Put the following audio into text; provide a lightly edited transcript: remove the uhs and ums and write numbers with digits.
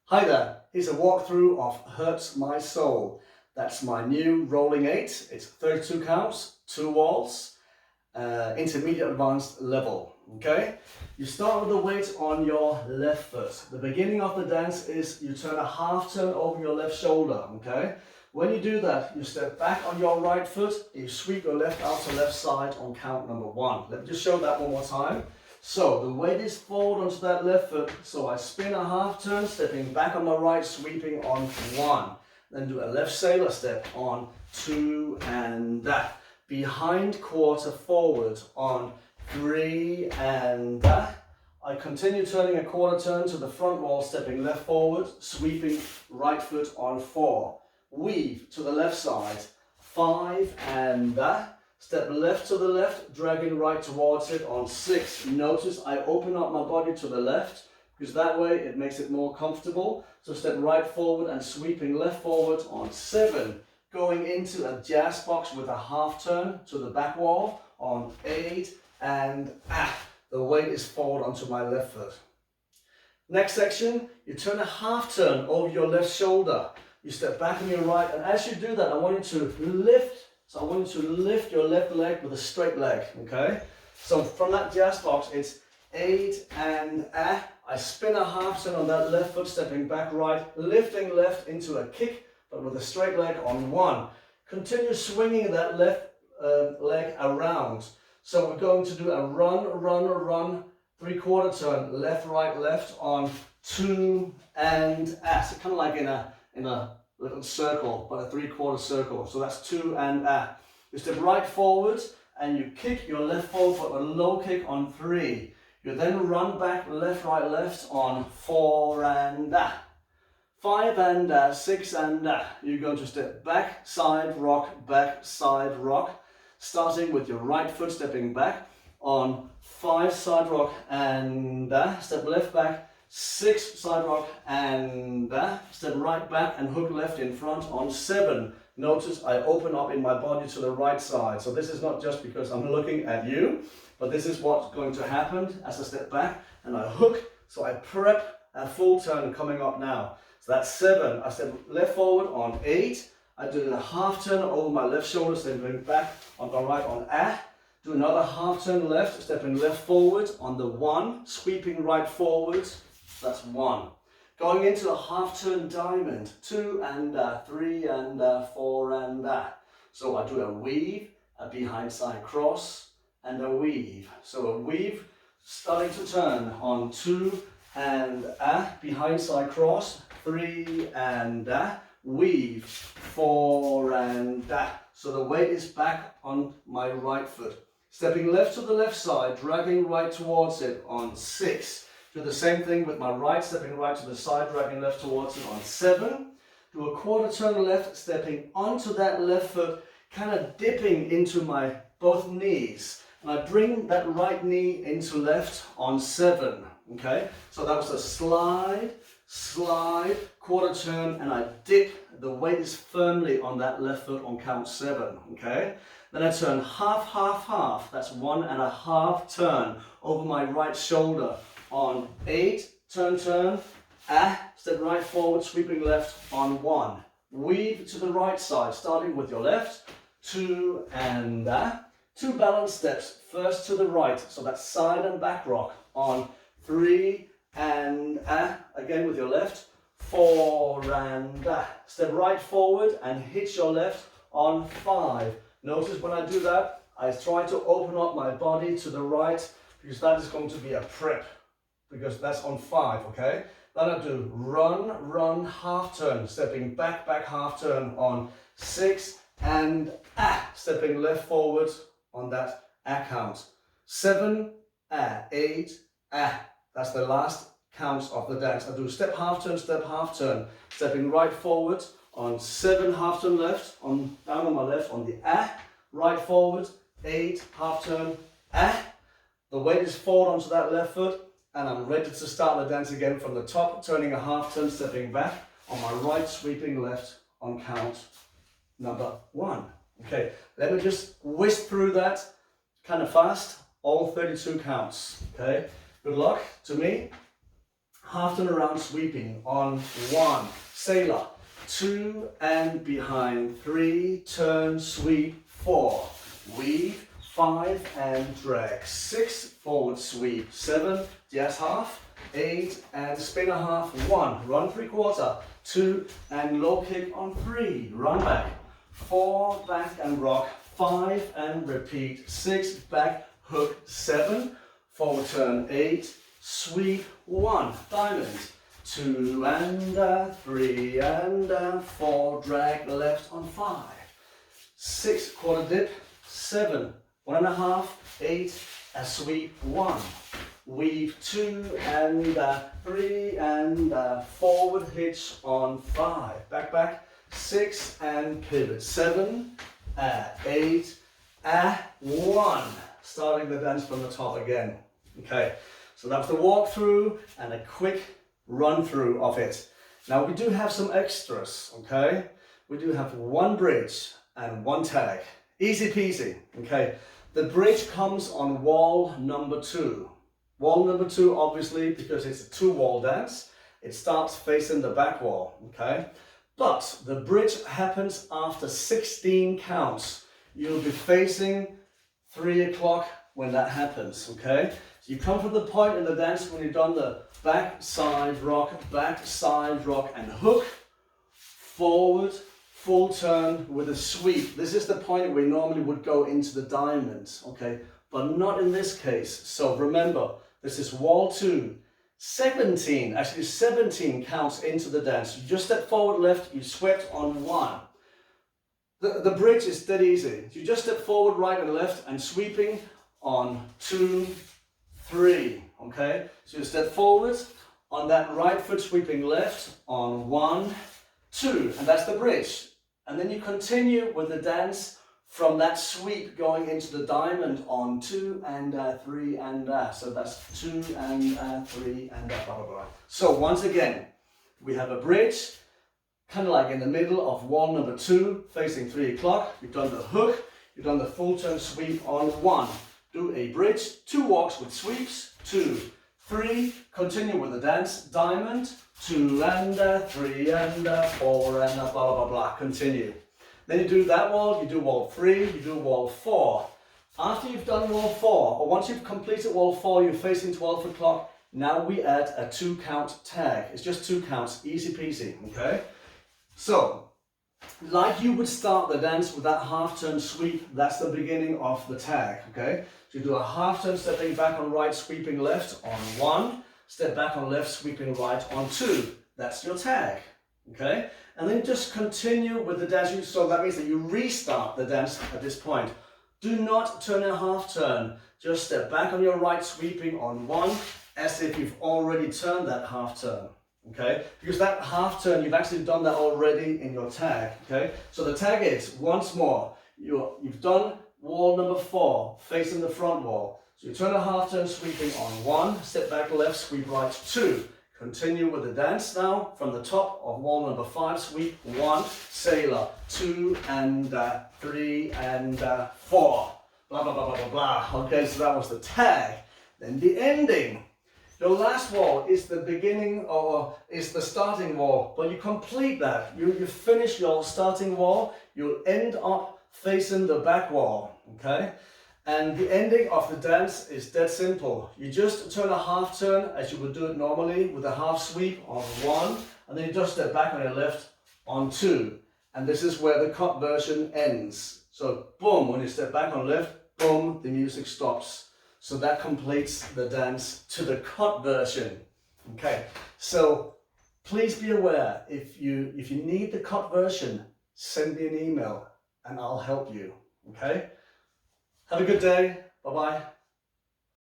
Hi there, here's a walkthrough of Hurts My Soul. That's my new rolling 8. It's 32 counts, 2 walls, intermediate advanced level. Okay, you start with the weight on your left foot. The beginning of the dance is you turn a half turn over your left shoulder. Okay, when you do that, you step back on your right foot, you sweep your left out to left side on count number 1. Let me just show that one more time. So the weight is forward onto that left foot, so I spin a half turn, stepping back on my right, sweeping on 1. Then do a left sailor step on 2 and that. Behind quarter forward on 3 and that. I continue turning a quarter turn to the front wall, stepping left forward, sweeping right foot on 4. Weave to the left side, 5 and that. Step left to the left, dragging right towards it on 6. Notice I open up my body to the left, because that way it makes it more comfortable. So step right forward and sweeping left forward on 7. Going into a jazz box with a half turn to the back wall on 8 and the weight is forward onto my left foot. Next section, you turn a half turn over your left shoulder. You step back on your right, and as you do that, I want you to lift. So I want you to lift your left leg with a straight leg, okay? So from that jazz box, it's 8 and I spin a half turn on that left foot, stepping back right, lifting left into a kick, but with a straight leg on 1. Continue swinging that left leg around. So we're going to do a run, 3/4 turn, left, right, left on 2 and so kind of like in a little circle, but a 3/4 circle. So that's 2 and You step right forward and you kick your left forward foot, a low kick on 3. You then run back left, right, left on 4 and 5 and 6 and You're going to step back, side rock, starting with your right foot stepping back on 5 side rock and step left back, 6 side rock and step right back and hook left in front on 7. Notice I open up in my body to the right side. So this is not just because I'm looking at you, but this is what's going to happen as I step back and I hook. So I prep a full turn coming up now. So that's 7. I step left forward on 8. I do a half turn over my left shoulder, stepping back on the right on Do another half turn left, stepping left forward on the 1, sweeping right forward. That's 1. Going into a half turn diamond, 2 and 3 and 4 and So I do a weave, a behind side cross and a weave. So a weave starting to turn on 2 and behind side cross, 3 and weave, 4 and So the weight is back on my right foot. Stepping left to the left side, dragging right towards it on 6. Do the same thing with my right, stepping right to the side, dragging left towards it on 7. Do a quarter turn left, stepping onto that left foot, kind of dipping into my both knees. And I bring that right knee into left on 7. Okay, so that was a slide, quarter turn, and I dip. The weight is firmly on that left foot on count 7. Okay, then I turn half. That's 1.5 turn over my right shoulder on 8. Turn, step right forward, sweeping left on 1. Weave to the right side, starting with your left, 2 and 2 balance steps. First to the right, so that's side and back rock on 3 and again with your left, 4 and step right forward and hit your left on 5. Notice when I do that, I try to open up my body to the right because that is going to be a prep, because that's on 5, okay? Then I do run, half turn, stepping back, half turn on 6 and stepping left forward on that count. 7, 8, That's the last counts of the dance. I do step, half turn, stepping right forward on 7, half turn left, down on my left on the right forward, 8, half turn, The weight is forward onto that left foot, and I'm ready to start the dance again from the top, turning a half turn, stepping back on my right, sweeping left on count number 1. Okay, let me just whisk through that kind of fast, all 32 counts. Okay, good luck to me. half turn around sweeping on 1, sailor, 2 and behind, 3, turn, sweep, 4, weave, 5 and drag, 6, forward sweep, 7, jazz half, 8 and spin a half, 1, run 3/4, 2 and low kick on 3, run back, 4, back and rock, 5 and repeat, 6, back, hook, 7, forward turn, 8, sweep, 1, diamond, 2 and 3 and 4, drag left on 5, 6, quarter dip, 7, 1.5, 8, a sweep, 1, weave, 2 and 3 and forward hitch on 5, back, back, 6 and pivot, 7, 8, 1, starting the dance from the top again. Okay, so that's the walkthrough and a quick run through of it. Now we do have some extras, okay? We do have 1 bridge and 1 tag. Easy peasy, okay? The bridge comes on wall number 2. Wall number 2, obviously, because it's a 2-wall dance, it starts facing the back wall, okay? But the bridge happens after 16 counts. You'll be facing 3 o'clock when that happens, okay? So you come from the point in the dance when you've done the back, side, rock, and hook, forward, full turn with a sweep. This is the point we normally would go into the diamond, okay? But not in this case. So remember, this is wall 2. 17 counts into the dance. You just step forward left, you swept on 1. The bridge is dead easy. You just step forward right and left and sweeping on 2, 3, okay? So you step forward on that right foot sweeping left on 1, 2, and that's the bridge. And then you continue with the dance from that sweep going into the diamond on 2 and 3 and so that's 2 and 3 and blah blah blah. So once again, we have a bridge, kind of like in the middle of wall number 2, facing 3 o'clock. You've done the hook, you've done the full turn sweep on 1. Do a bridge, 2 walks with sweeps, 2, 3, continue with the dance, diamond, 2 and 3 and 4 and blah blah blah blah, continue. Then you do that wall, you do wall 3, you do wall 4. After you've done wall 4, or once you've completed wall 4, you're facing 12 o'clock, now we add a 2 count tag. It's just 2 counts, easy peasy, okay? So, like you would start the dance with that half turn sweep, that's the beginning of the tag, okay? So you do a half turn, stepping back on right, sweeping left on 1, step back on left, sweeping right on 2. That's your tag, okay? And then just continue with the dance. So that means that you restart the dance at this point. Do not turn a half turn. Just step back on your right, sweeping on 1, as if you've already turned that half turn. Okay, because that half turn, you've actually done that already in your tag. Okay, so the tag is, once more, you've done wall number 4, facing the front wall. So you turn a half turn, sweeping on 1, step back left, sweep right 2. Continue with the dance now from the top of wall number 5, sweep 1, sailor, 2 and 3 and 4. Blah, blah, blah, blah, blah, blah. Okay, so that was the tag. Then the ending. Your last wall is the beginning or is the starting wall, but you complete that. You finish your starting wall, you'll end up facing the back wall, okay? And the ending of the dance is dead simple. You just turn a half turn as you would do it normally with a half sweep on 1, and then you just step back on your left on 2. And this is where the cut version ends. So boom, when you step back on left, boom, the music stops. So that completes the dance to the cut version. Okay, so please be aware, if you need the cut version, send me an email and I'll help you, okay? Have a good day. Bye-bye.